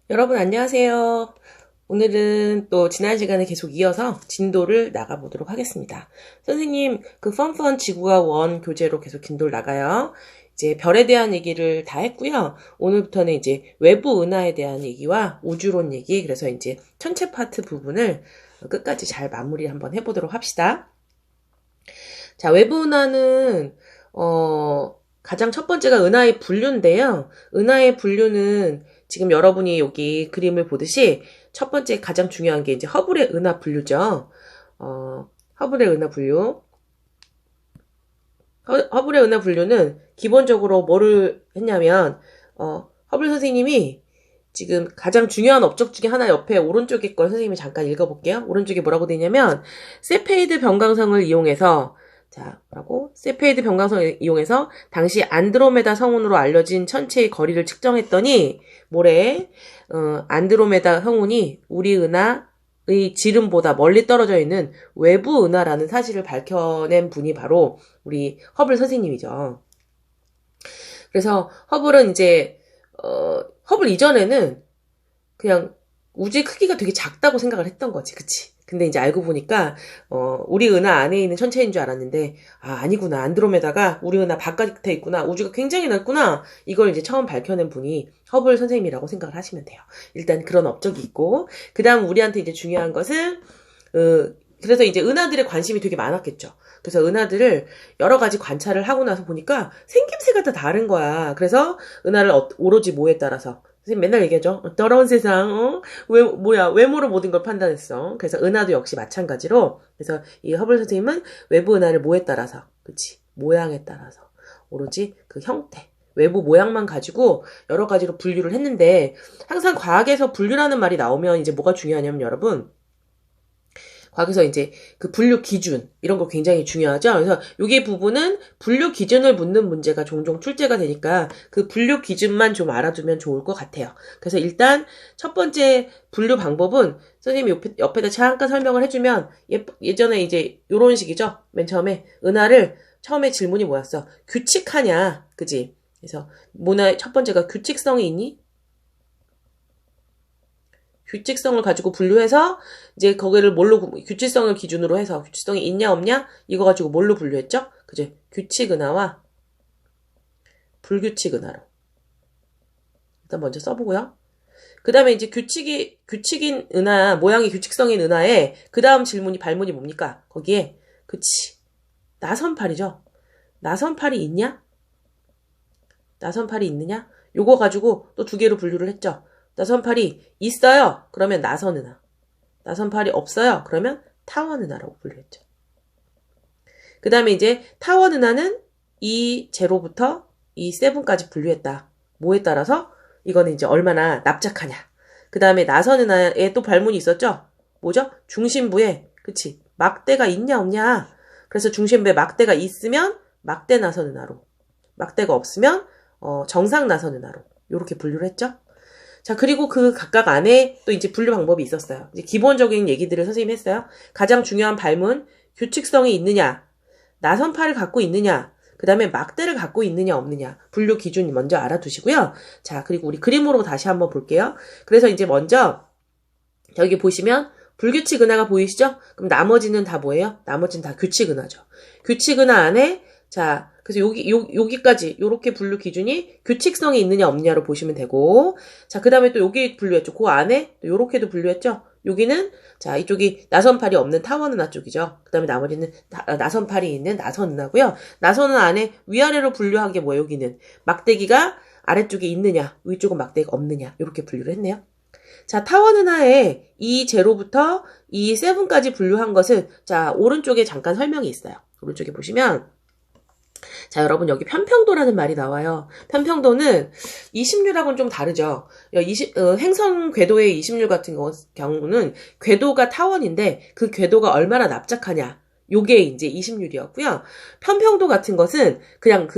여러분 안녕하세요. 오늘은 또 지난 시간에 계속 이어서 진도를 나가보도록 하겠습니다. 선생님, 그 펀펀 지구와 원 교재로 계속 진도를 나가요. 이제 별에 대한 얘기를 다 했고요. 오늘부터는 이제 외부 은하에 대한 얘기와 우주론 얘기, 그래서 이제 천체 파트 부분을 끝까지 잘 마무리 한번 해보도록 합시다. 자, 외부 은하는 가장 첫 번째가 은하의 분류인데요. 은하의 분류는 지금 여러분이 여기 그림을 보듯이 첫 번째 가장 중요한 게 이제 허블의 은하 분류죠. 허블의 은하 분류. 허블의 은하 분류는 기본적으로 뭐를 했냐면, 허블 선생님이 지금 가장 중요한 업적 중에 하나 옆에 오른쪽에 걸 선생님이 잠깐 읽어볼게요. 오른쪽에 뭐라고 되어 있냐면, 세페이드 변광성을 이용해서 자, 뭐라고? 세페이드 변광성을 이용해서 당시 안드로메다 성운으로 알려진 천체의 거리를 측정했더니 뭐래? 안드로메다 성운이 우리 은하의 지름보다 멀리 떨어져 있는 외부 은하라는 사실을 밝혀낸 분이 바로 우리 허블 선생님이죠. 그래서 허블은 이제 허블 이전에는 그냥 우주의 크기가 되게 작다고 생각을 했던 거지, 그치? 근데 이제 알고 보니까 우리 은하 안에 있는 천체인 줄 알았는데 아니구나. 안드로메다가 우리 은하 바깥에 있구나. 우주가 굉장히 넓구나. 이걸 이제 처음 밝혀낸 분이 허블 선생님이라고 생각을 하시면 돼요. 일단 그런 업적이 있고 그 다음 우리한테 이제 중요한 것은 그래서 이제 은하들의 관심이 되게 많았겠죠. 그래서 은하들을 여러 가지 관찰을 하고 나서 보니까 생김새가 다 다른 거야. 그래서 은하를 오로지 뭐에 따라서 선생님 맨날 얘기하죠. 더러운 세상, 외모로 모든 걸 판단했어. 그래서 은하도 역시 마찬가지로. 그래서 이 허블 선생님은 외부 은하를 뭐에 따라서, 그치? 모양에 따라서. 오로지 그 형태, 외부 모양만 가지고 여러 가지로 분류를 했는데, 항상 과학에서 분류라는 말이 나오면 이제 뭐가 중요하냐면 여러분, 과학에서 이제 그 분류 기준 이런 거 굉장히 중요하죠. 그래서 여기 부분은 분류 기준을 묻는 문제가 종종 출제가 되니까 그 분류 기준만 좀 알아두면 좋을 것 같아요. 그래서 일단 첫 번째 분류 방법은 선생님이 옆에다 잠깐 설명을 해주면 예전에 이제 요런 식이죠. 맨 처음에 은하를 처음에 질문이 뭐였어? 규칙하냐, 그지? 그래서 첫 번째가 규칙성이 있니? 규칙성을 가지고 분류해서 이제 거기를 규칙성을 기준으로 해서 규칙성이 있냐 없냐 이거 가지고 뭘로 분류했죠? 그죠? 규칙 은하와 불규칙 은하로. 일단 먼저 써보고요. 그 다음에 이제 규칙인 은하, 모양이 규칙성인 은하에 그 다음 발문이 뭡니까? 거기에 그치 나선팔이죠. 나선팔이 있냐? 나선팔이 있느냐? 요거 가지고 또 두 개로 분류를 했죠. 나선팔이 있어요. 그러면 나선은하. 나선팔이 없어요. 그러면 타원은하라고 분류했죠. 그 다음에 이제 타원은하는 이 제로부터 이 세븐까지 분류했다. 뭐에 따라서? 이거는 이제 얼마나 납작하냐. 그 다음에 나선은하에 또 발문이 있었죠. 뭐죠? 중심부에 그치 막대가 있냐 없냐. 그래서 중심부에 막대가 있으면 막대 나선은하로, 막대가 없으면 정상 나선은하로 이렇게 분류를 했죠. 자, 그리고 그 각각 안에 또 이제 분류 방법이 있었어요. 이제 기본적인 얘기들을 선생님이 했어요. 가장 중요한 발문, 규칙성이 있느냐, 나선팔을 갖고 있느냐, 그 다음에 막대를 갖고 있느냐, 없느냐, 분류 기준 먼저 알아두시고요. 자, 그리고 우리 그림으로 다시 한번 볼게요. 그래서 이제 먼저, 여기 보시면, 불규칙 은하가 보이시죠? 그럼 나머지는 다 뭐예요? 나머지는 다 규칙 은하죠. 규칙 은하 안에, 자, 그래서 여기까지, 요렇게 분류 기준이 규칙성이 있느냐, 없느냐로 보시면 되고, 자, 그 다음에 또 여기 분류했죠. 그 안에, 또 요렇게도 분류했죠. 여기는, 자, 이쪽이 나선팔이 없는 타원은하 쪽이죠. 그 다음에 나머지는 나선팔이 있는 나선은하고요. 나선은하 안에 위아래로 분류한 게 뭐예요, 여기는? 막대기가 아래쪽에 있느냐, 위쪽은 막대기가 없느냐, 요렇게 분류를 했네요. 자, 타원은하에 이 제로부터 이 세븐까지 분류한 것은, 자, 오른쪽에 잠깐 설명이 있어요. 오른쪽에 보시면, 자, 여러분 여기 편평도라는 말이 나와요. 편평도는 이심률하고는 좀 다르죠. 행성 궤도의 이심률 같은 경우는 궤도가 타원인데 그 궤도가 얼마나 납작하냐. 요게 이제 이심률이었고요. 편평도 같은 것은 그냥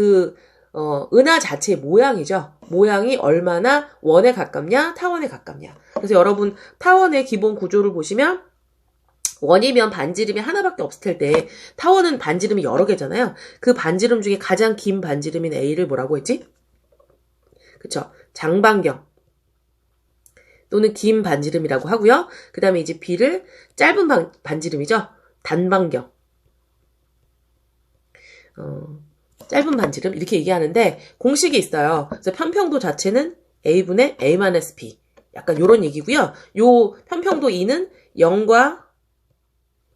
은하 자체의 모양이죠. 모양이 얼마나 원에 가깝냐, 타원에 가깝냐. 그래서 여러분 타원의 기본 구조를 보시면 원이면 반지름이 하나밖에 없을 때 타원은 반지름이 여러 개잖아요. 그 반지름 중에 가장 긴 반지름인 A를 뭐라고 했지? 그쵸? 장반경. 또는 긴 반지름이라고 하고요. 그 다음에 이제 B를 짧은 반지름이죠. 단반경. 짧은 반지름 이렇게 얘기하는데 공식이 있어요. 그래서 편평도 자체는 A분의 A-B. 약간 요런 얘기고요. 요 편평도 2는 0과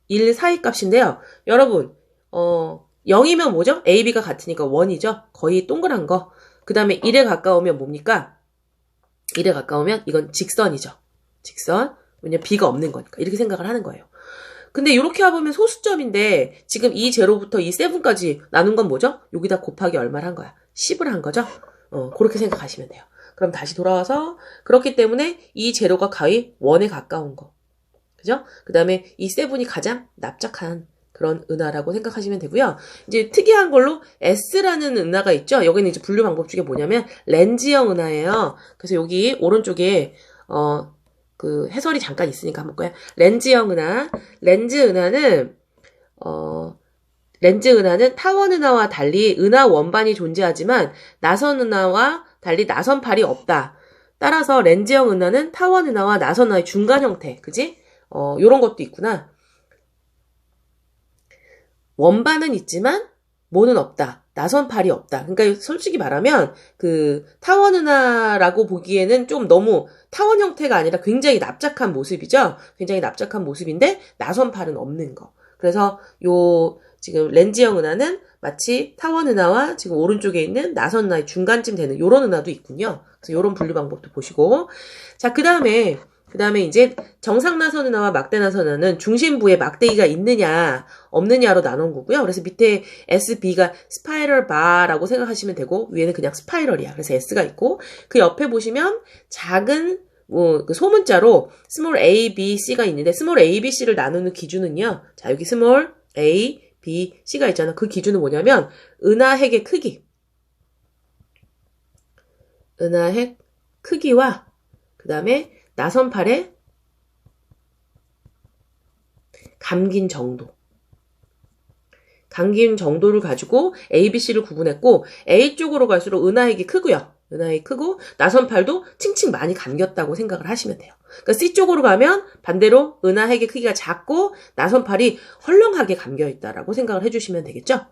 1 사이 값인데요. 여러분 0이면 뭐죠? A, B가 같으니까 1이죠. 거의 동그란 거. 그 다음에 1에 가까우면 뭡니까? 1에 가까우면 이건 직선이죠. 직선. 왜냐면 B가 없는 거니까. 이렇게 생각을 하는 거예요. 근데 이렇게 해보면 소수점인데 지금 이 제로부터 이 세븐까지 나눈 건 뭐죠? 여기다 곱하기 얼마를 한 거야? 10을 한 거죠? 그렇게 생각하시면 돼요. 그럼 다시 돌아와서 그렇기 때문에 이 제로가 거의 1에 가까운 거. 그죠? 그 다음에 이 세븐이 가장 납작한 그런 은하라고 생각하시면 되고요. 이제 특이한 걸로 S라는 은하가 있죠? 여기는 이제 분류 방법 중에 뭐냐면 렌즈형 은하예요. 그래서 여기 오른쪽에 그 해설이 잠깐 있으니까 한번 볼까요? 렌즈형 은하. 렌즈 은하는 타원 은하와 달리 은하 원반이 존재하지만 나선 은하와 달리 나선팔이 없다. 따라서 렌즈형 은하는 타원 은하와 나선 은하의 중간 형태. 그지? 요런 것도 있구나. 원반은 있지만 뭐는 없다. 나선팔이 없다. 그러니까 솔직히 말하면 그 타원 은하라고 보기에는 좀 너무 타원 형태가 아니라 굉장히 납작한 모습이죠. 굉장히 납작한 모습인데 나선팔은 없는 거. 그래서 요 지금 렌즈형 은하는 마치 타원 은하와 지금 오른쪽에 있는 나선 은하의 중간쯤 되는 요런 은하도 있군요. 그래서 요런 분류 방법도 보시고. 자, 그 다음에 이제 정상 나선 은하와 막대 나선 은하는 중심부에 막대기가 있느냐 없느냐로 나눈 거고요. 그래서 밑에 SB가 스파이럴 바라고 생각하시면 되고 위에는 그냥 스파이럴이야. 그래서 S가 있고 그 옆에 보시면 작은 그 소문자로 스몰 A, B, C가 있는데 스몰 A, B, C를 나누는 기준은요. 자, 여기 스몰 A, B, C가 있잖아. 그 기준은 뭐냐면 은하핵의 크기. 은하핵 크기와 그 다음에 나선팔의 감긴 정도를 가지고 A, B, C를 구분했고 A 쪽으로 갈수록 은하핵이 크고요. 은하핵이 크고 나선팔도 칭칭 많이 감겼다고 생각을 하시면 돼요. 그러니까 C 쪽으로 가면 반대로 은하핵의 크기가 작고 나선팔이 헐렁하게 감겨있다라고 생각을 해주시면 되겠죠.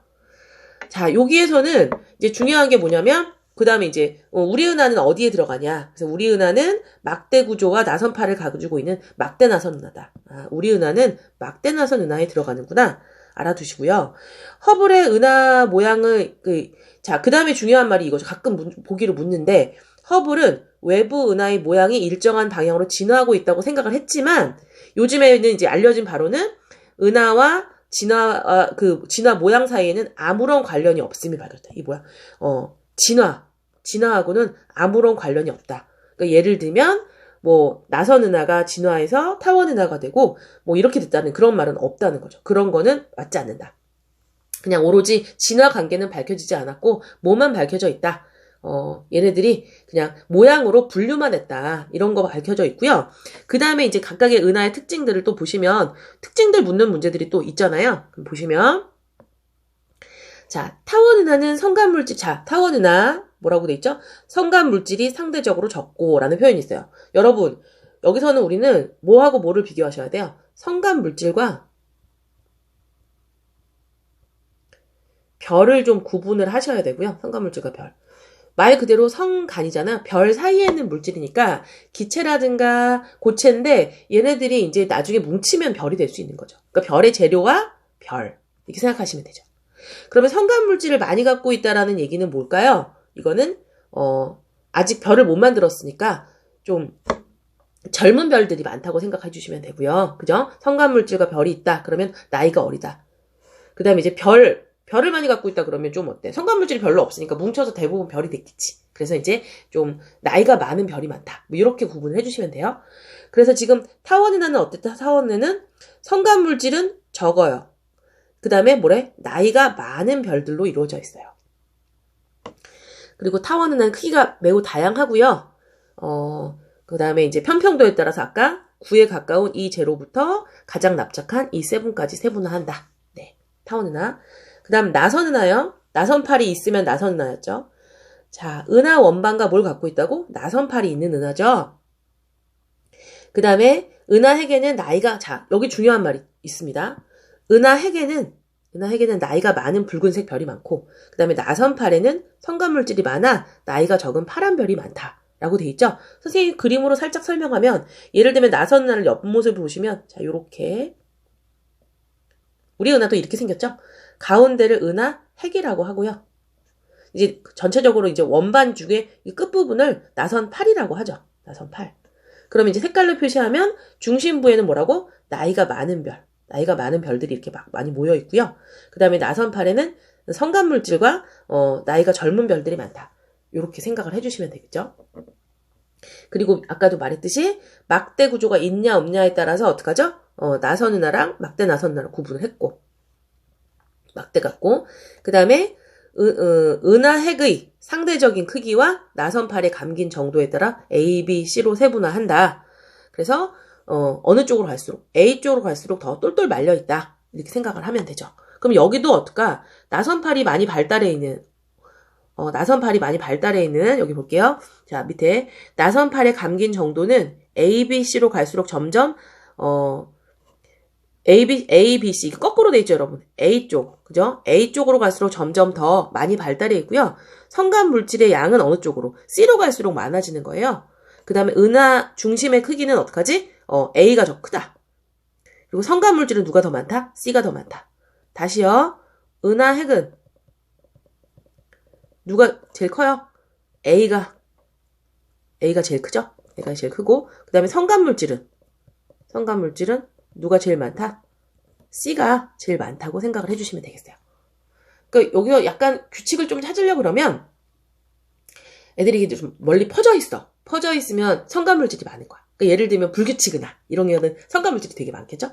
자, 여기에서는 이제 중요한 게 뭐냐면 그 다음에 이제 우리 은하는 어디에 들어가냐. 그래서 우리 은하는 막대 구조와 나선팔을 가지고 있는 막대 나선 은하다. 우리 은하는 막대 나선 은하에 들어가는구나. 알아두시고요. 허블의 은하 모양을 그 다음에 중요한 말이 이거죠. 가끔 보기로 묻는데 허블은 외부 은하의 모양이 일정한 방향으로 진화하고 있다고 생각을 했지만 요즘에는 이제 알려진 바로는 은하와 진화 모양 사이에는 아무런 관련이 없음이 밝혀졌다. 이 뭐야? 진화하고는 아무런 관련이 없다. 그러니까 예를 들면 뭐 나선 은하가 진화해서 타원 은하가 되고 뭐 이렇게 됐다는 그런 말은 없다는 거죠. 그런 거는 맞지 않는다. 그냥 오로지 진화 관계는 밝혀지지 않았고 뭐만 밝혀져 있다. 얘네들이 그냥 모양으로 분류만 했다. 이런 거 밝혀져 있고요. 그 다음에 이제 각각의 은하의 특징들을 또 보시면 특징들 묻는 문제들이 또 있잖아요. 그럼 보시면 자, 타원 은하는 성간 물질. 자, 타원 은하 뭐라고 돼 있죠? 성간 물질이 상대적으로 적고라는 표현이 있어요. 여러분, 여기서는 우리는 뭐하고 뭐를 비교하셔야 돼요? 성간 물질과 별을 좀 구분을 하셔야 되고요. 성간 물질과 별. 말 그대로 성간이잖아. 별 사이에 있는 물질이니까 기체라든가 고체인데 얘네들이 이제 나중에 뭉치면 별이 될 수 있는 거죠. 그러니까 별의 재료와 별. 이렇게 생각하시면 되죠. 그러면 성간 물질을 많이 갖고 있다라는 얘기는 뭘까요? 이거는 아직 별을 못 만들었으니까 좀 젊은 별들이 많다고 생각해 주시면 되고요. 그죠? 성간 물질과 별이 있다. 그러면 나이가 어리다. 그 다음에 이제 별을 많이 갖고 있다 그러면 좀 어때? 성간 물질이 별로 없으니까 뭉쳐서 대부분 별이 됐겠지. 그래서 이제 좀 나이가 많은 별이 많다. 뭐 이렇게 구분을 해주시면 돼요. 그래서 지금 타원 은하는 어땠다? 타원 은하는 성간 물질은 적어요. 그 다음에 뭐래? 나이가 많은 별들로 이루어져 있어요. 그리고 타원 은하는 크기가 매우 다양하고요. 그 다음에 이제 편평도에 따라서 아까 9에 가까운 이 제로부터 가장 납작한 이 세븐까지 세분화한다. 네, 타원 은하. 그 다음 나선 은하요. 나선팔이 있으면 나선 은하였죠. 자, 은하 원반과 뭘 갖고 있다고? 나선팔이 있는 은하죠. 그 다음에 은하핵에는 나이가, 자, 여기 중요한 말이 있습니다. 은하핵에는 나이가 많은 붉은색 별이 많고, 그 다음에 나선팔에는 성간물질이 많아 나이가 적은 파란 별이 많다. 라고 돼 있죠? 선생님이 그림으로 살짝 설명하면, 예를 들면 나선은하를 옆모습을 보시면, 자, 요렇게. 우리 은하도 이렇게 생겼죠? 가운데를 은하핵이라고 하고요. 이제 전체적으로 이제 원반 중에 이 끝부분을 나선팔이라고 하죠. 나선팔. 그러면 이제 색깔로 표시하면 중심부에는 뭐라고? 나이가 많은 별들이 이렇게 막 많이 모여 있고요. 그 다음에 나선팔에는 성간물질과 나이가 젊은 별들이 많다. 이렇게 생각을 해주시면 되겠죠. 그리고 아까도 말했듯이 막대 구조가 있냐 없냐에 따라서 어떡하죠? 나선은하랑 막대 나선은하를 구분을 했고, 막대 같고, 그 다음에 은하핵의 상대적인 크기와 나선팔에 감긴 정도에 따라 A, B, C로 세분화한다. 그래서 어느 쪽으로 갈수록, A 쪽으로 갈수록 더 똘똘 말려있다. 이렇게 생각을 하면 되죠. 그럼 여기도 어떨까? 나선팔이 많이 발달해 있는, 여기 볼게요. 자, 밑에 나선팔에 감긴 정도는 A, B, C로 갈수록 점점 A, B, C 거꾸로 돼 있죠, 여러분. A 쪽, 그죠? A 쪽으로 갈수록 점점 더 많이 발달해 있고요. 성간 물질의 양은 어느 쪽으로? C로 갈수록 많아지는 거예요. 그 다음에 은하 중심의 크기는 어떡하지? A가 더 크다. 그리고 성간 물질은 누가 더 많다? C가 더 많다. 다시요. 은하핵은 누가 제일 커요? A가 제일 크죠? A가 제일 크고, 그 다음에 성간 물질은 누가 제일 많다? C가 제일 많다고 생각을 해주시면 되겠어요. 그러니까 여기서 약간 규칙을 좀 찾으려고 그러면 애들이 좀 멀리 퍼져 있어. 퍼져 있으면 성간물질이 많은 거야. 그러니까 예를 들면 불규칙 은하 이런 경우는 성간물질이 되게 많겠죠?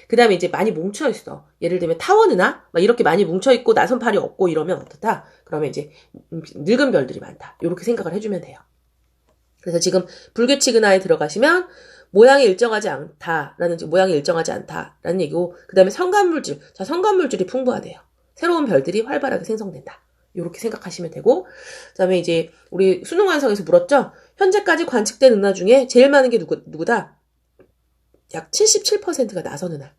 그 다음에 이제 많이 뭉쳐 있어. 예를 들면 타원은하 막 이렇게 많이 뭉쳐 있고 나선팔이 없고 이러면 어떻다? 그러면 이제 늙은 별들이 많다. 이렇게 생각을 해주면 돼요. 그래서 지금 불규칙 은하에 들어가시면 모양이 일정하지 않다라는 얘기고, 그 다음에 성간물질. 자, 성간물질이 풍부하대요. 새로운 별들이 활발하게 생성된다. 이렇게 생각하시면 되고, 그 다음에 이제 우리 수능 완성에서 물었죠? 현재까지 관측된 은하 중에 제일 많은 게 누구다? 약 77%가 나선은하,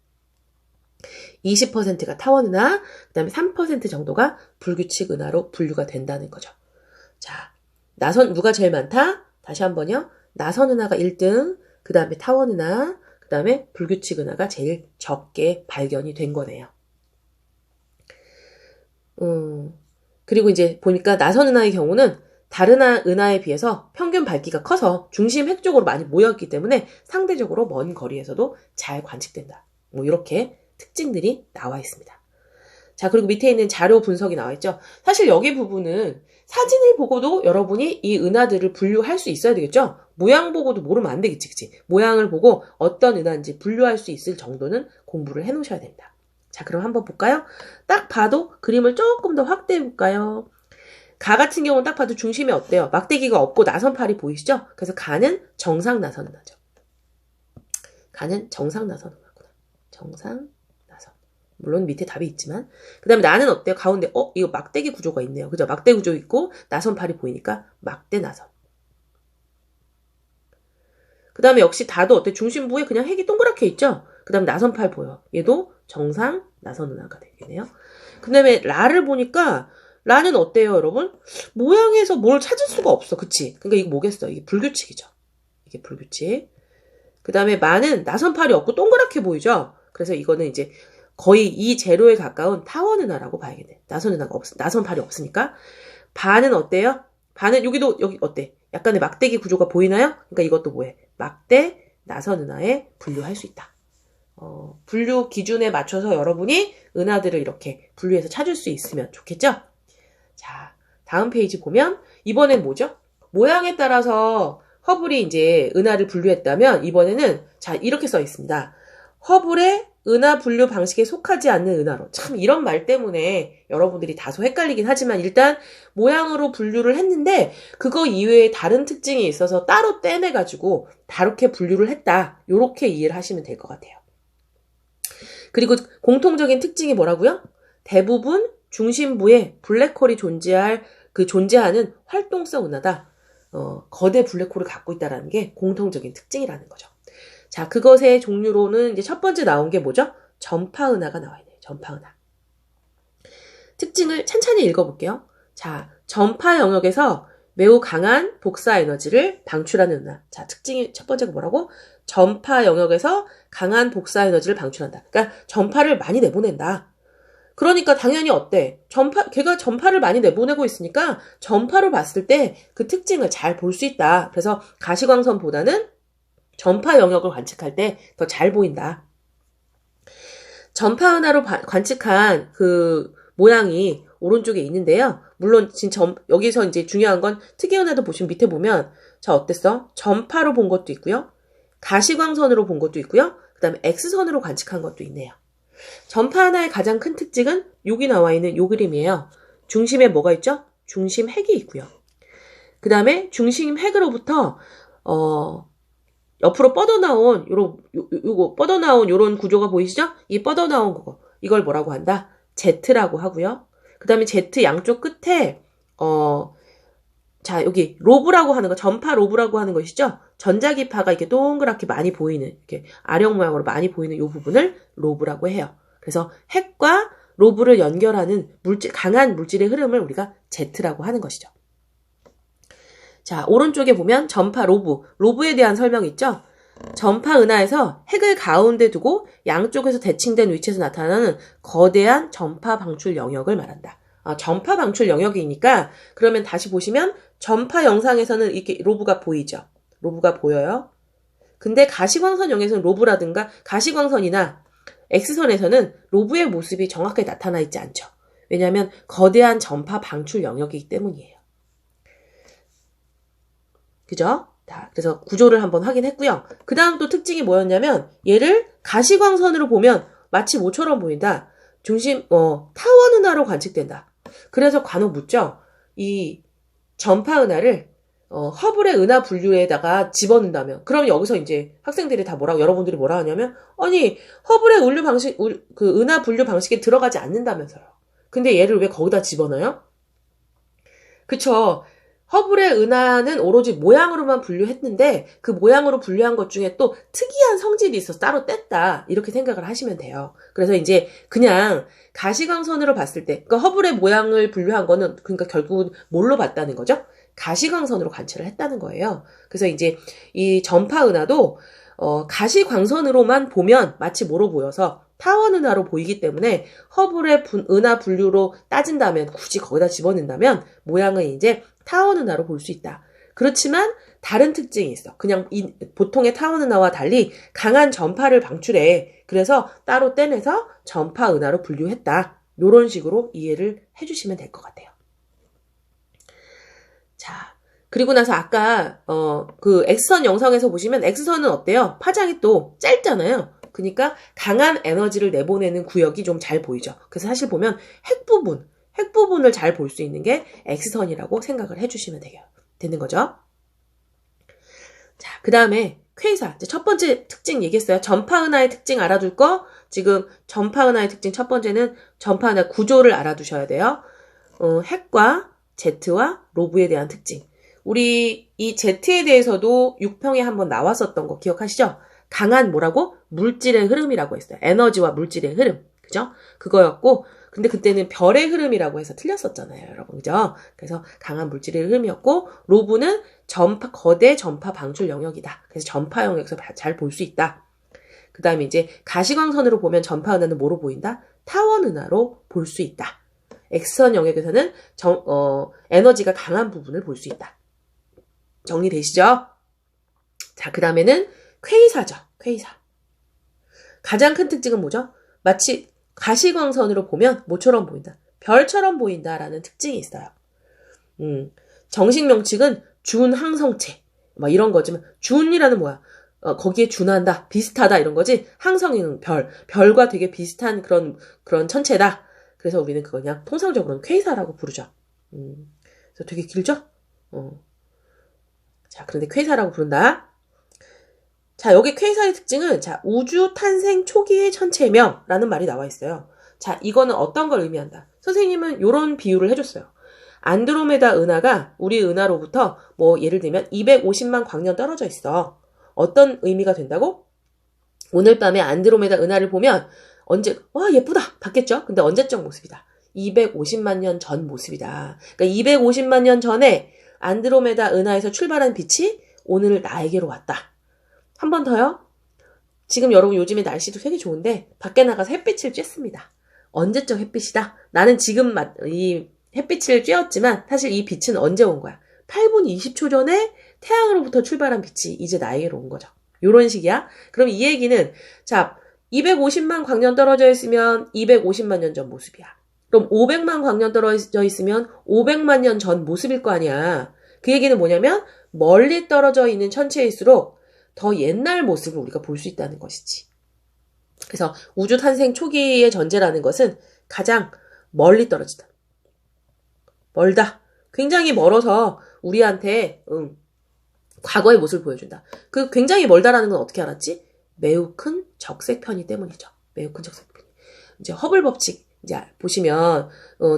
20%가 타원은하, 그 다음에 3% 정도가 불규칙 은하로 분류가 된다는 거죠. 자, 누가 제일 많다? 다시 한번요. 나선은하가 1등, 그 다음에 타원은하, 그 다음에 불규칙 은하가 제일 적게 발견이 된 거네요. 그리고 이제 보니까 나선은하의 경우는 다른 은하에 비해서 평균 밝기가 커서 중심 핵 쪽으로 많이 모였기 때문에 상대적으로 먼 거리에서도 잘 관측된다. 뭐 이렇게 특징들이 나와 있습니다. 자, 그리고 밑에 있는 자료 분석이 나와 있죠. 사실 여기 부분은 사진을 보고도 여러분이 이 은하들을 분류할 수 있어야 되겠죠? 모양 보고도 모르면 안 되겠지, 그치? 모양을 보고 어떤 은하인지 분류할 수 있을 정도는 공부를 해 놓으셔야 됩니다. 자, 그럼 한번 볼까요? 딱 봐도 그림을 조금 더 확대해 볼까요? 가 같은 경우는 딱 봐도 중심이 어때요? 막대기가 없고 나선팔이 보이시죠? 그래서 가는 정상 나선은하죠. 가는 정상 나선은하구나. 정상 나선. 물론 밑에 답이 있지만. 그 다음에 나는 어때요? 가운데 이거 막대기 구조가 있네요. 그죠? 막대 구조 있고 나선팔이 보이니까 막대 나선. 그 다음에 역시 다도 어때? 중심부에 그냥 핵이 동그랗게 있죠? 그 다음에 나선팔 보여. 얘도 정상 나선은하가 되겠네요. 그 다음에 라를 보니까 라는 어때요, 여러분? 모양에서 뭘 찾을 수가 없어. 그치? 그러니까 이거 뭐겠어? 이게 불규칙이죠. 이게 불규칙. 그 다음에 마는 나선팔이 없고 동그랗게 보이죠? 그래서 이거는 이제 거의 이 제로에 가까운 타원은하라고 봐야겠네. 나선팔이 없으니까. 바는 어때요? 바는 여기 어때? 약간의 막대기 구조가 보이나요? 그러니까 이것도 뭐해? 막대 나선은하에 분류할 수 있다. 분류 기준에 맞춰서 여러분이 은하들을 이렇게 분류해서 찾을 수 있으면 좋겠죠? 자, 다음 페이지 보면 이번엔 뭐죠? 모양에 따라서 허블이 이제 은하를 분류했다면 이번에는 자, 이렇게 써 있습니다. 허블의 은하 분류 방식에 속하지 않는 은하로. 참 이런 말 때문에 여러분들이 다소 헷갈리긴 하지만 일단 모양으로 분류를 했는데 그거 이외에 다른 특징이 있어서 따로 떼내가지고 다르게 분류를 했다. 요렇게 이해를 하시면 될 것 같아요. 그리고 공통적인 특징이 뭐라고요? 대부분 중심부에 블랙홀이 존재하는 활동성 은하다. 거대 블랙홀을 갖고 있다는 게 공통적인 특징이라는 거죠. 자, 그것의 종류로는 이제 첫 번째 나온 게 뭐죠? 전파은하가 나와 있네요. 전파은하. 특징을 찬찬히 읽어볼게요. 자, 전파 영역에서 매우 강한 복사 에너지를 방출하는 은하. 자, 특징이 첫 번째가 뭐라고? 전파 영역에서 강한 복사 에너지를 방출한다. 그러니까 전파를 많이 내보낸다. 그러니까 당연히 어때? 걔가 전파를 많이 내보내고 있으니까 전파로 봤을 때 그 특징을 잘 볼 수 있다. 그래서 가시광선보다는 전파 영역을 관측할 때 더 잘 보인다. 전파 은하로 관측한 그 모양이 오른쪽에 있는데요. 물론 여기서 이제 중요한 건 특이 은하도 보시면 밑에 보면 자, 어땠어? 전파로 본 것도 있고요. 가시광선으로 본 것도 있고요. 그 다음에 X선으로 관측한 것도 있네요. 전파 하나의 가장 큰 특징은 여기 나와 있는 요 그림이에요. 중심에 뭐가 있죠? 중심 핵이 있고요. 그 다음에 중심 핵으로부터 옆으로 뻗어나온 요거 뻗어나온 요런 구조가 보이시죠? 이 뻗어나온 그거 이걸 뭐라고 한다? Z라고 하고요. 그 다음에 Z 양쪽 끝에 자, 여기 로브라고 하는 거, 전파 로브라고 하는 것이죠. 전자기파가 이렇게 동그랗게 많이 보이는, 이렇게 아령 모양으로 많이 보이는 이 부분을 로브라고 해요. 그래서 핵과 로브를 연결하는 강한 물질의 흐름을 우리가 Z라고 하는 것이죠. 자, 오른쪽에 보면 전파 로브에 대한 설명이 있죠. 전파 은하에서 핵을 가운데 두고 양쪽에서 대칭된 위치에서 나타나는 거대한 전파 방출 영역을 말한다. 전파 방출 영역이니까 그러면 다시 보시면 전파 영상에서는 이렇게 로브가 보이죠. 로브가 보여요. 근데 가시광선 영역에서는 로브라든가 가시광선이나 X선에서는 로브의 모습이 정확하게 나타나 있지 않죠. 왜냐하면 거대한 전파 방출 영역이기 때문이에요. 그죠? 자, 그래서 구조를 한번 확인했고요. 그 다음 또 특징이 뭐였냐면 얘를 가시광선으로 보면 마치 모처럼 보인다. 중심 타원 은하로 관측된다. 그래서 간혹 묻죠. 이 전파 은하를 허블의 은하 분류에다가 집어넣는다면 그럼 여기서 이제 학생들이 다 여러분들이 뭐라 하냐면 아니 허블의 그 은하 분류 방식에 들어가지 않는다면서요. 근데 얘를 왜 거기다 집어넣어요? 그쵸. 허블의 은하는 오로지 모양으로만 분류했는데 그 모양으로 분류한 것 중에 또 특이한 성질이 있어서 따로 뗐다. 이렇게 생각을 하시면 돼요. 그래서 이제 그냥 가시광선으로 봤을 때 그러니까 허블의 모양을 분류한 거는 그러니까 결국은 뭘로 봤다는 거죠? 가시광선으로 관측을 했다는 거예요. 그래서 이제 이 전파 은하도 가시광선으로만 보면 마치 뭐로 보여서 타원 은하로 보이기 때문에 허블의 은하 분류로 따진다면 굳이 거기다 집어넣는다면 모양은 이제 타원 은하로 볼 수 있다. 그렇지만 다른 특징이 있어. 그냥 보통의 타원 은하와 달리 강한 전파를 방출해. 그래서 따로 떼내서 전파 은하로 분류했다. 이런 식으로 이해를 해주시면 될 것 같아요. 자, 그리고 나서 아까 그 X선 영상에서 보시면 X선은 어때요? 파장이 또 짧잖아요. 그러니까 강한 에너지를 내보내는 구역이 좀 잘 보이죠. 그래서 사실 보면 핵 부분을 잘 볼 수 있는 게 X선이라고 생각을 해주시면 되는 거죠. 자, 그 다음에 퀘이사. 이제 첫 번째 특징 얘기했어요. 전파 은하의 특징 알아둘 거. 지금 전파 은하의 특징 첫 번째는 전파 은하 구조를 알아두셔야 돼요. 핵과 Z와 로브에 대한 특징. 우리 이 Z에 대해서도 6평에 한번 나왔었던 거 기억하시죠? 강한 뭐라고? 물질의 흐름이라고 했어요. 에너지와 물질의 흐름. 그죠? 그거였고, 근데 그때는 별의 흐름이라고 해서 틀렸었잖아요, 여러분. 그죠? 그래서 강한 물질의 흐름이었고, 로브는 거대 전파 방출 영역이다. 그래서 전파 영역에서 잘 볼 수 있다. 그 다음에 이제 가시광선으로 보면 전파 은하는 뭐로 보인다? 타원 은하로 볼 수 있다. X선 영역에서는 에너지가 강한 부분을 볼 수 있다. 정리되시죠? 자, 그 다음에는 퀘이사죠. 퀘이사. 가장 큰 특징은 뭐죠? 마치 가시광선으로 보면 뭐처럼 보인다? 별처럼 보인다라는 특징이 있어요. 정식 명칭은 준항성체. 막 이런 거지만 준이라는 뭐야? 거기에 준한다, 비슷하다 이런 거지. 항성이는 별과 되게 비슷한 그런 천체다. 그래서 우리는 그거 그냥 통상적으로는 퀘이사라고 부르죠. 그래서 되게 길죠? 자, 그런데 퀘이사라고 부른다. 자, 여기 퀘이사의 특징은 자, 우주 탄생 초기의 천체명라는 말이 나와 있어요. 자, 이거는 어떤 걸 의미한다? 선생님은 이런 비유를 해줬어요. 안드로메다 은하가 우리 은하로부터 뭐 예를 들면 250만 광년 떨어져 있어. 어떤 의미가 된다고? 오늘 밤에 안드로메다 은하를 보면 와, 예쁘다! 봤겠죠? 근데 언제적 모습이다. 250만 년 전 모습이다. 그러니까 250만 년 전에 안드로메다 은하에서 출발한 빛이 오늘 나에게로 왔다. 한 번 더요. 지금 여러분 요즘에 날씨도 되게 좋은데 밖에 나가서 햇빛을 쬐습니다. 언제적 햇빛이다. 나는 지금 이 햇빛을 쬐었지만 사실 이 빛은 언제 온 거야? 8분 20초 전에 태양으로부터 출발한 빛이 이제 나에게로 온 거죠. 요런 식이야. 그럼 이 얘기는 자 250만 광년 떨어져 있으면 250만 년 전 모습이야. 그럼 500만 광년 떨어져 있으면 500만 년 전 모습일 거 아니야. 그 얘기는 뭐냐면 멀리 떨어져 있는 천체일수록 더 옛날 모습을 우리가 볼 수 있다는 것이지. 그래서 우주 탄생 초기의 전제라는 것은 가장 멀리 떨어지다. 멀다. 굉장히 멀어서 우리한테 과거의 모습을 보여준다. 그 굉장히 멀다라는 건 어떻게 알았지? 매우 큰 적색 편이 때문이죠. 매우 큰 적색 편이. 이제 허블 법칙 이제 보시면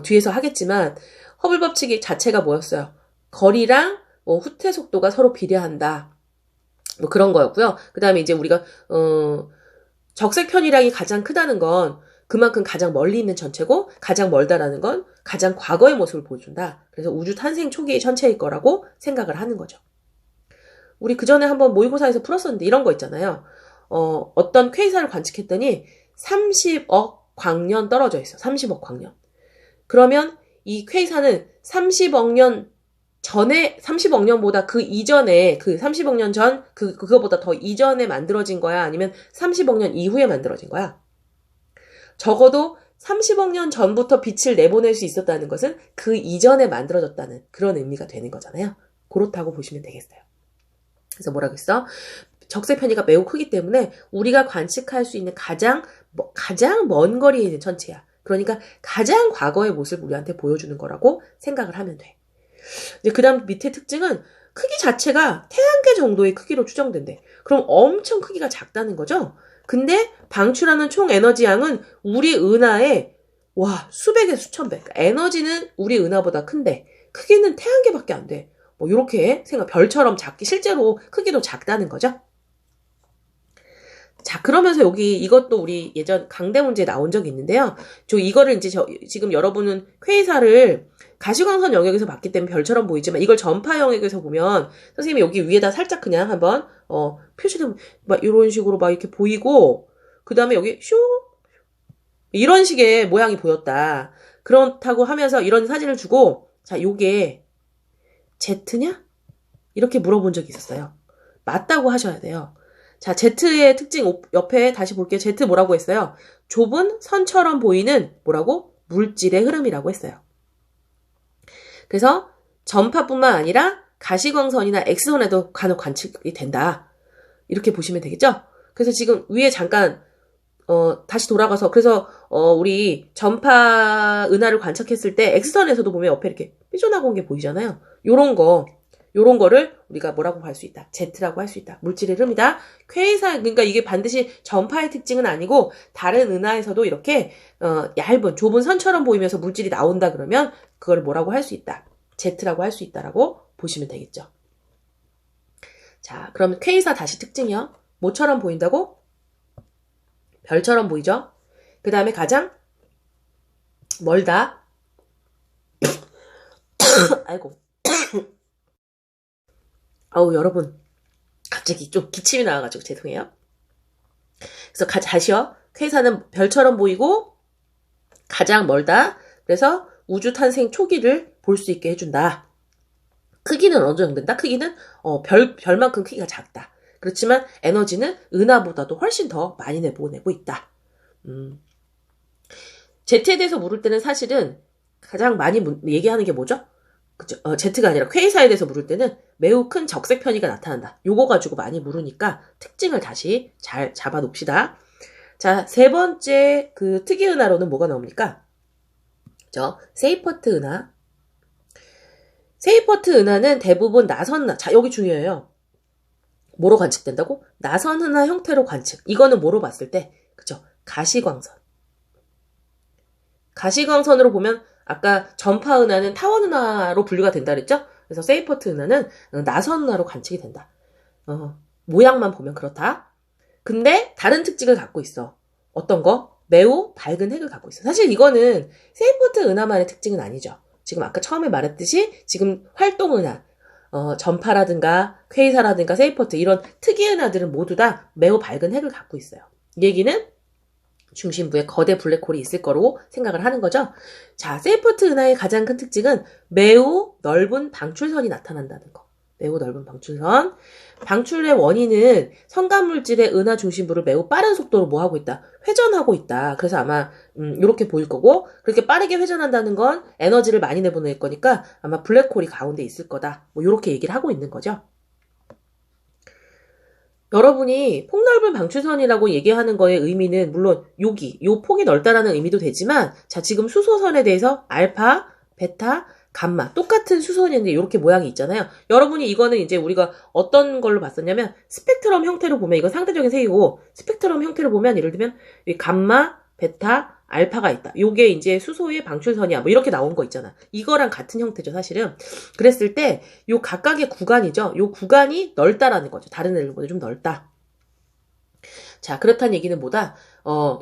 뒤에서 하겠지만 허블 법칙 자체가 뭐였어요? 거리랑 후퇴 속도가 서로 비례한다. 뭐 그런 거였고요. 그 다음에 이제 우리가 적색 편이량이 가장 크다는 건 그만큼 가장 멀리 있는 전체고 가장 멀다라는 건 가장 과거의 모습을 보여준다. 그래서 우주 탄생 초기의 천체일 거라고 생각을 하는 거죠. 우리 그 전에 한번 모의고사에서 풀었었는데 이런 거 있잖아요. 어떤 퀘이사를 관측했더니 30억 광년 떨어져 있어. 30억 광년. 그러면 이 퀘이사는 30억 년 전에 30억 년보다 그 이전에 그 30억 년 전 그거보다 더 이전에 만들어진 거야? 아니면 30억 년 이후에 만들어진 거야? 적어도 30억 년 전부터 빛을 내보낼 수 있었다는 것은 그 이전에 만들어졌다는 그런 의미가 되는 거잖아요. 그렇다고 보시면 되겠어요. 그래서 뭐라고 했어? 적색 편이가 매우 크기 때문에 우리가 관측할 수 있는 가장 먼 거리에 있는 천체야. 그러니까 가장 과거의 모습을 우리한테 보여주는 거라고 생각을 하면 돼. 이제 그 다음 밑에 특징은 크기 자체가 태양계 정도의 크기로 추정된대. 그럼 엄청 크기가 작다는 거죠? 근데 방출하는 총 에너지 양은 우리 은하의 수백에 수천 배. 그러니까 에너지는 우리 은하보다 큰데 크기는 태양계밖에 안 돼. 뭐 이렇게 별처럼 작기 실제로 크기도 작다는 거죠. 자, 그러면서 여기 이것도 우리 예전 강대 문제에 나온 적이 있는데요. 이거를 이제 지금 여러분은 퀘이사를 가시광선 영역에서 봤기 때문에 별처럼 보이지만 이걸 전파 영역에서 보면 선생님이 여기 위에다 살짝 그냥 한번 표시를 막 이런 식으로 막 이렇게 보이고 그 다음에 여기 슈 이런 식의 모양이 보였다. 그렇다고 하면서 이런 사진을 주고 자, 요게 Z냐? 이렇게 물어본 적이 있었어요. 맞다고 하셔야 돼요. 자, Z의 특징 옆에 다시 볼게요. Z 뭐라고 했어요? 좁은 선처럼 보이는 뭐라고? 물질의 흐름이라고 했어요. 그래서 전파뿐만 아니라 가시광선이나 X선에도 간혹 관측이 된다. 이렇게 보시면 되겠죠? 그래서 지금 위에 잠깐 다시 돌아가서 그래서 우리 전파 은하를 관측했을 때 X선에서도 보면 옆에 이렇게 삐져나온 게 보이잖아요. 요런 거를 우리가 뭐라고 할 수 있다. Z라고 할 수 있다. 물질의 흐름이다. 퀘이사 그러니까 이게 반드시 전파의 특징은 아니고 다른 은하에서도 이렇게 얇은 좁은 선처럼 보이면서 물질이 나온다 그러면 그걸 뭐라고 할 수 있다. Z라고 할 수 있다라고 보시면 되겠죠. 자, 그러면 퀘이사 다시 특징이요. 뭐처럼 보인다고? 별처럼 보이죠? 그 다음에 가장 멀다. 아이고. 아우, 여러분. 갑자기 좀 기침이 나와가지고 죄송해요. 그래서 다시요. 퀘이사는 별처럼 보이고 가장 멀다. 그래서 우주 탄생 초기를 볼 수 있게 해준다. 크기는 어느 정도 된다? 크기는 별만큼 크기가 작다. 그렇지만 에너지는 은하보다도 훨씬 더 많이 내보내고 있다. Z에 대해서 물을 때는 사실은 가장 많이 얘기하는 게 뭐죠? 그죠? Z가 아니라 퀘이사에 대해서 물을 때는 매우 큰 적색 편이가 나타난다. 요거 가지고 많이 물으니까 특징을 다시 잘 잡아 놓읍시다. 자, 세 번째 그 특이 은하로는 뭐가 나옵니까? 세이퍼트 은하. 세이퍼트 은하는 대부분 나선 은하. 자, 여기 중요해요. 뭐로 관측된다고? 나선 은하 형태로 관측. 이거는 뭐로 봤을 때? 그죠? 가시광선. 가시광선으로 보면 아까 전파 은하는 타원 은하로 분류가 된다 그랬죠? 그래서 세이퍼트 은하는 나선 은하로 관측이 된다. 모양만 보면 그렇다. 근데 다른 특징을 갖고 있어. 어떤 거? 매우 밝은 핵을 갖고 있어. 사실 이거는 세이포트 은하만의 특징은 아니죠. 지금 아까 처음에 말했듯이 지금 활동 은하, 전파라든가 퀘이사라든가 세이포트 이런 특이 은하들은 모두 다 매우 밝은 핵을 갖고 있어요. 이 얘기는 중심부에 거대 블랙홀이 있을 거로 생각을 하는 거죠. 자, 세이포트 은하의 가장 큰 특징은 매우 넓은 방출선이 나타난다는 거. 매우 넓은 방출선. 방출의 원인은 성간물질의 은하 중심부를 매우 빠른 속도로 뭐 하고 있다? 회전하고 있다. 그래서 아마 이렇게 보일 거고, 그렇게 빠르게 회전한다는 건 에너지를 많이 내보낼 거니까 아마 블랙홀이 가운데 있을 거다. 뭐 이렇게 얘기를 하고 있는 거죠. 여러분이 폭넓은 방출선이라고 얘기하는 거의 의미는 물론 요 폭이 넓다라는 의미도 되지만, 자, 지금 수소선에 대해서 알파, 베타, 감마 똑같은 수소인데 이렇게 모양이 있잖아요. 여러분이 이거는 이제 우리가 어떤 걸로 봤었냐면 스펙트럼 형태로 보면 이건 상대적인 색이고, 스펙트럼 형태로 보면 예를 들면 이 감마, 베타, 알파가 있다. 요게 이제 수소의 방출선이야. 뭐 이렇게 나온 거 있잖아. 이거랑 같은 형태죠, 사실은. 그랬을 때 요 각각의 구간이죠. 요 구간이 넓다라는 거죠. 다른 애들보다 좀 넓다. 자, 그렇다는 얘기는 뭐다?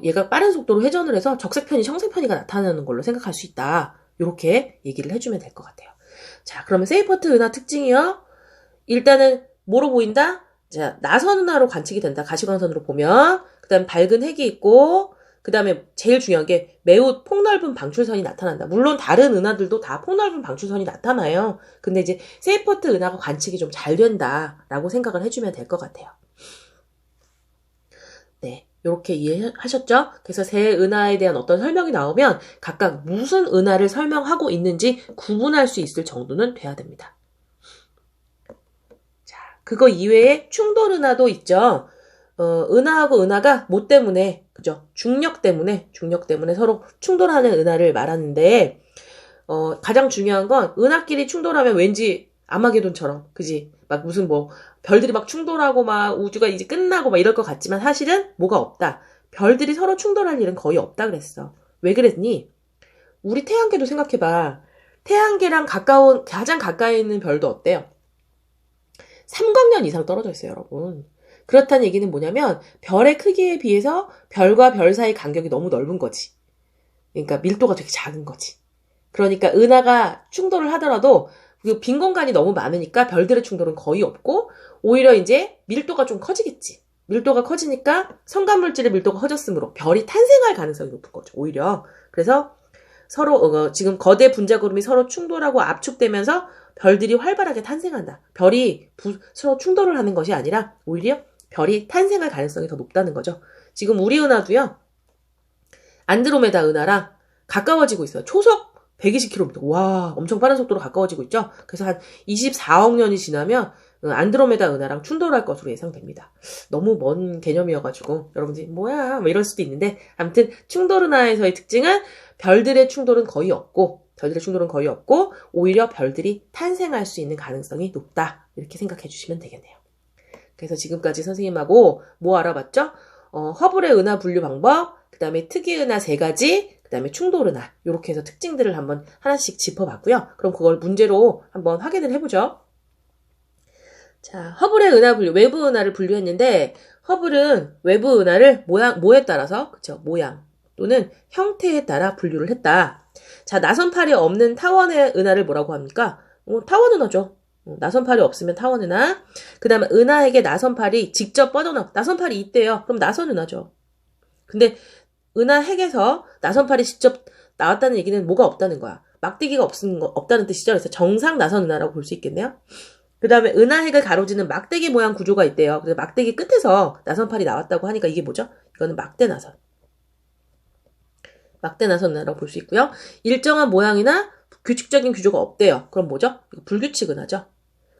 얘가 빠른 속도로 회전을 해서 적색편이 청색편이가 나타나는 걸로 생각할 수 있다. 요렇게 얘기를 해주면 될 것 같아요. 자, 그러면 세이포트 은하 특징이요. 일단은 뭐로 보인다? 자, 나선 은하로 관측이 된다. 가시광선으로 보면. 그 다음에 밝은 핵이 있고, 그 다음에 제일 중요한 게 매우 폭넓은 방출선이 나타난다. 물론 다른 은하들도 다 폭넓은 방출선이 나타나요. 근데 이제 세이포트 은하가 관측이 좀 잘 된다라고 생각을 해주면 될 것 같아요. 네. 이렇게 이해하셨죠? 그래서 새 은하에 대한 어떤 설명이 나오면 각각 무슨 은하를 설명하고 있는지 구분할 수 있을 정도는 돼야 됩니다. 자, 그거 이외에 충돌 은하도 있죠. 은하하고 은하가 뭐 때문에, 그죠? 중력 때문에 서로 충돌하는 은하를 말하는데, 가장 중요한 건 은하끼리 충돌하면 왠지 아마게돈처럼, 그지? 막 무슨 뭐 별들이 막 충돌하고 막 우주가 이제 끝나고 막 이럴 것 같지만 사실은 뭐가 없다. 별들이 서로 충돌할 일은 거의 없다 그랬어. 왜 그랬니? 우리 태양계도 생각해봐. 태양계랑 가장 가까이 있는 별도 어때요? 3광년 이상 떨어져 있어요, 여러분. 그렇다는 얘기는 뭐냐면 별의 크기에 비해서 별과 별 사이 간격이 너무 넓은 거지. 그러니까 밀도가 되게 작은 거지. 그러니까 은하가 충돌을 하더라도 그 빈 공간이 너무 많으니까 별들의 충돌은 거의 없고, 오히려 이제 밀도가 좀 커지겠지. 밀도가 커지니까 성간물질의 밀도가 커졌으므로 별이 탄생할 가능성이 높은 거죠, 오히려. 그래서 서로 지금 거대 분자구름이 서로 충돌하고 압축되면서 별들이 활발하게 탄생한다. 별이 서로 충돌을 하는 것이 아니라 오히려 별이 탄생할 가능성이 더 높다는 거죠. 지금 우리 은하도요, 안드로메다 은하랑 가까워지고 있어요. 초속 120km. 와, 엄청 빠른 속도로 가까워지고 있죠? 그래서 한 24억 년이 지나면 안드로메다 은하랑 충돌할 것으로 예상됩니다. 너무 먼 개념이어가지고 여러분들이 뭐야 뭐 이럴 수도 있는데, 아무튼 충돌 은하에서의 특징은 별들의 충돌은 거의 없고 오히려 별들이 탄생할 수 있는 가능성이 높다. 이렇게 생각해 주시면 되겠네요. 그래서 지금까지 선생님하고 뭐 알아봤죠? 허블의 은하 분류 방법, 그 다음에 특이 은하 3가지, 그 다음에 충돌 은하, 이렇게 해서 특징들을 한번 하나씩 짚어봤고요. 그럼 그걸 문제로 한번 확인을 해보죠. 자, 허블의 은하 분류, 외부 은하를 분류했는데, 허블은 외부 은하를 뭐에 따라서, 그쵸, 모양 또는 형태에 따라 분류를 했다. 자, 나선팔이 없는 타원의 은하를 뭐라고 합니까? 타원 은하죠. 나선팔이 없으면 타원 은하. 그 다음에 은하에게 나선팔이 직접 뻗어나오고, 나선팔이 있대요. 그럼 나선 은하죠. 근데 은하 핵에서 나선팔이 직접 나왔다는 얘기는 뭐가 없다는 거야. 막대기가 없다는 뜻이죠. 그래서 정상 나선 은하라고 볼 수 있겠네요. 그 다음에 은하 핵을 가로지는 막대기 모양 구조가 있대요. 그래서 막대기 끝에서 나선팔이 나왔다고 하니까 이게 뭐죠? 이거는 막대 나선 은하라고 볼 수 있고요. 일정한 모양이나 규칙적인 구조가 없대요. 그럼 뭐죠? 이거 불규칙 은하죠.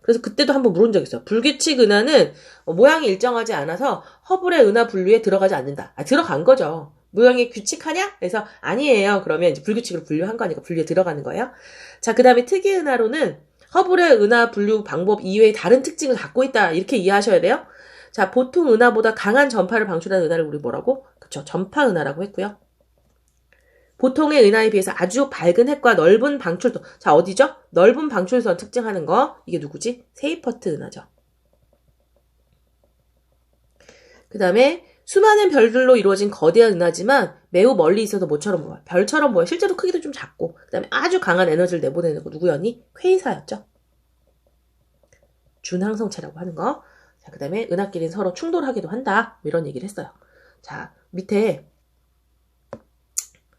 그래서 그때도 한번 물은 적 있어요. 불규칙 은하는 모양이 일정하지 않아서 허블의 은하 분류에 들어가지 않는다. 들어간 거죠. 모양이 규칙하냐? 그래서 아니에요. 그러면 이제 불규칙으로 분류한 거니까 분류에 들어가는 거예요. 자, 그 다음에 특이 은하로는 허블의 은하 분류 방법 이외에 다른 특징을 갖고 있다. 이렇게 이해하셔야 돼요. 자, 보통 은하보다 강한 전파를 방출하는 은하를 우리 뭐라고? 그쵸, 전파 은하라고 했고요. 보통의 은하에 비해서 아주 밝은 핵과 넓은 방출도. 자, 어디죠? 넓은 방출선 특징하는 거. 이게 누구지? 세이포트 은하죠. 그 다음에 수많은 별들로 이루어진 거대한 은하지만 매우 멀리 있어서 뭐처럼 보여? 별처럼 보여. 실제로 크기도 좀 작고 그 다음에 아주 강한 에너지를 내보내는 거 누구였니? 퀘이사였죠. 준항성체라고 하는 거. 자, 그 다음에 은하끼리는 서로 충돌하기도 한다. 이런 얘기를 했어요. 자, 밑에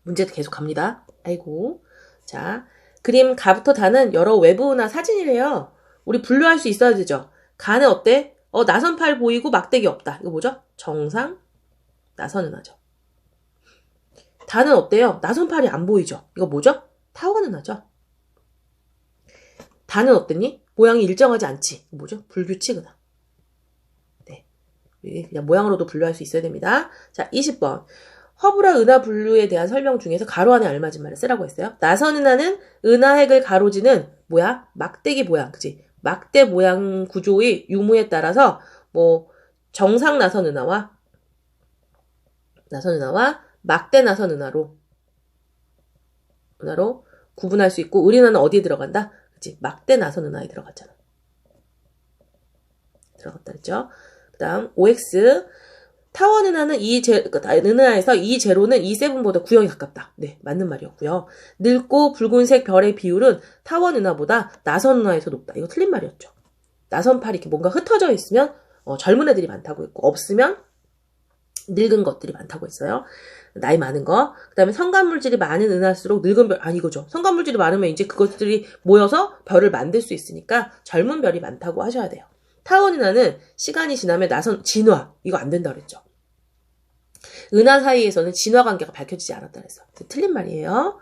문제도 계속 갑니다. 아이고. 자, 그림 가부터 다는 여러 외부 은하 사진이래요. 우리 분류할 수 있어야 되죠. 가는 어때? 나선팔 보이고 막대기 없다. 이거 뭐죠? 정상 나선 은하죠. 다는 어때요? 나선팔이 안 보이죠. 이거 뭐죠? 타원 은하죠. 다는 어땠니? 모양이 일정하지 않지. 이거 뭐죠? 불규칙 은하. 네, 그냥 모양으로도 분류할 수 있어야 됩니다. 자, 20번. 허브라 은하 분류에 대한 설명 중에서 가로 안에 알맞은 말을 쓰라고 했어요. 나선 은하는 은하핵을 가로지는 뭐야? 막대기 모양, 그치? 막대 모양 구조의 유무에 따라서 뭐 정상 나선 은하와 막대 나선 은하로 구분할 수 있고 우리 은하는 어디에 들어간다? 그치? 막대 나선 은하에 들어갔잖아. 들어갔다 그랬죠? 그 다음 OX 타원 은하는 은하에서 E0는 E7보다 구형이 가깝다. 네, 맞는 말이었고요. 늙고 붉은색 별의 비율은 타원 은하보다 나선 은하에서 높다. 이거 틀린 말이었죠. 나선팔이 이렇게 뭔가 흩어져 있으면 젊은 애들이 많다고 했고 없으면 늙은 것들이 많다고 했어요. 나이 많은 거. 그 다음에 성간물질이 많은 은하일수록 늙은 별, 이거죠. 성간물질이 많으면 이제 그것들이 모여서 별을 만들 수 있으니까 젊은 별이 많다고 하셔야 돼요. 타원 은하는 시간이 지나면 진화. 이거 안 된다 그랬죠. 은하 사이에서는 진화 관계가 밝혀지지 않았다 그랬어. 틀린 말이에요.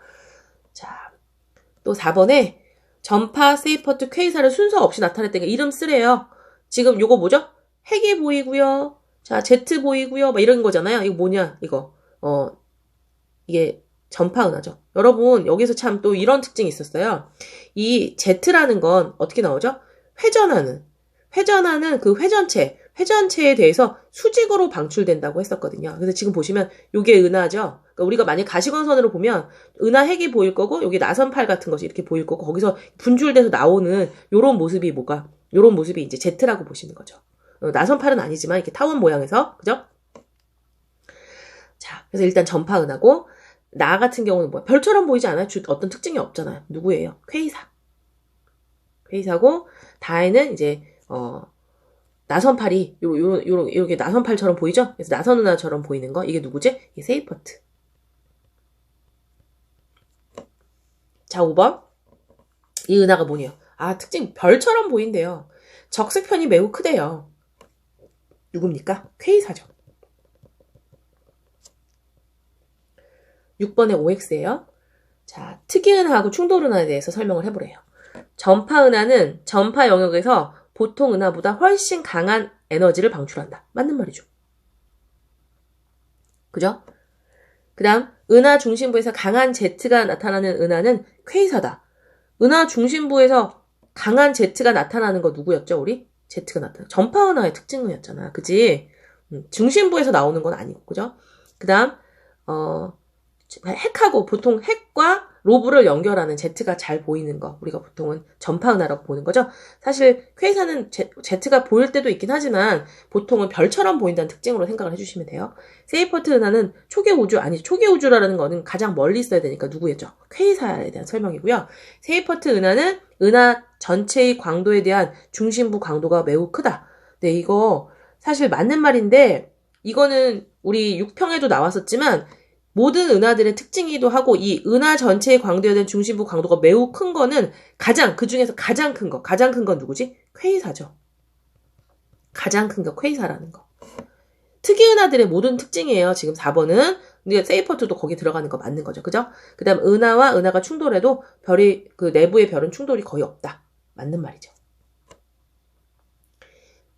자, 또 4번에 전파, 세이퍼트, 퀘이사를 순서 없이 나타냈다니까 이름 쓰래요. 지금 요거 뭐죠? 핵이 보이고요. 자, Z 보이고요. 막 이런 거잖아요. 이거 뭐냐? 이거. 이게 전파 은하죠. 여러분, 여기서 참 또 이런 특징이 있었어요. 이 Z라는 건 어떻게 나오죠? 회전하는 그 회전체에 대해서 수직으로 방출된다고 했었거든요. 그래서 지금 보시면 요게 은하죠. 그러니까 우리가 만약 가시광선으로 보면 은하 핵이 보일 거고 여기 나선팔 같은 것이 이렇게 보일 거고 거기서 분출돼서 나오는 요런 모습이 요런 모습이 이제 Z라고 보시는 거죠. 나선팔은 아니지만 이렇게 타원 모양에서 그죠? 자, 그래서 일단 전파 은하고 나 같은 경우는 뭐야? 별처럼 보이지 않아요? 어떤 특징이 없잖아요. 누구예요? 퀘이사고 다에는 이제 나선팔이 요렇게 나선팔처럼 보이죠? 그래서 나선 은하처럼 보이는 거 이게 누구지? 이게 세이퍼트. 자, 5번. 이 은하가 뭐냐? 특징 별처럼 보인대요. 적색편이 매우 크대요. 누굽니까? 퀘이사죠. 6번의 OX예요. 자, 특이은하하고 충돌은하에 대해서 설명을 해보래요. 전파은하는 전파 영역에서 보통 은하보다 훨씬 강한 에너지를 방출한다. 맞는 말이죠. 그죠? 그 다음 은하 중심부에서 강한 Z가 나타나는 은하는 퀘이사다. 은하 중심부에서 강한 Z가 나타나는 거 누구였죠? 우리? Z가 나타나. 전파 은하의 특징이었잖아. 그지? 중심부에서 나오는 건 아니고. 그죠? 그 다음 핵하고 보통 핵과 로브를 연결하는 Z가 잘 보이는 거 우리가 보통은 전파 은하라고 보는 거죠. 사실 퀘이사는 Z가 보일 때도 있긴 하지만 보통은 별처럼 보인다는 특징으로 생각을 해주시면 돼요. 세이퍼트 은하는 초계 우주라는 거는 가장 멀리 있어야 되니까 누구였죠? 퀘이사에 대한 설명이고요. 세이퍼트 은하는 은하 전체의 광도에 대한 중심부 광도가 매우 크다. 네, 이거 사실 맞는 말인데 이거는 우리 6평에도 나왔었지만 모든 은하들의 특징이기도 하고 이 은하 전체의 광도에 대한 중심부 광도가 매우 큰 거는 그 중에서 가장 큰 건 누구지? 퀘이사죠. 가장 큰 거 퀘이사라는 거. 특이 은하들의 모든 특징이에요. 지금 4번은. 근데 세이퍼트도 거기 들어가는 거 맞는 거죠. 그죠? 그 다음 은하와 은하가 충돌해도 그 내부의 별은 충돌이 거의 없다. 맞는 말이죠.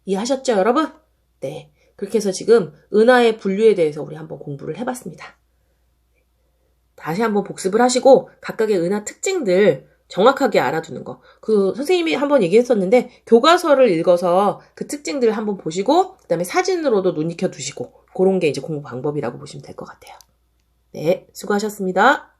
이해하셨죠, 여러분? 네. 그렇게 해서 지금 은하의 분류에 대해서 우리 한번 공부를 해봤습니다. 다시 한번 복습을 하시고 각각의 은하 특징들 정확하게 알아두는 거. 선생님이 한번 얘기했었는데 교과서를 읽어서 그 특징들을 한번 보시고 그다음에 사진으로도 눈 익혀 두시고 그런 게 이제 공부 방법이라고 보시면 될 것 같아요. 네, 수고하셨습니다.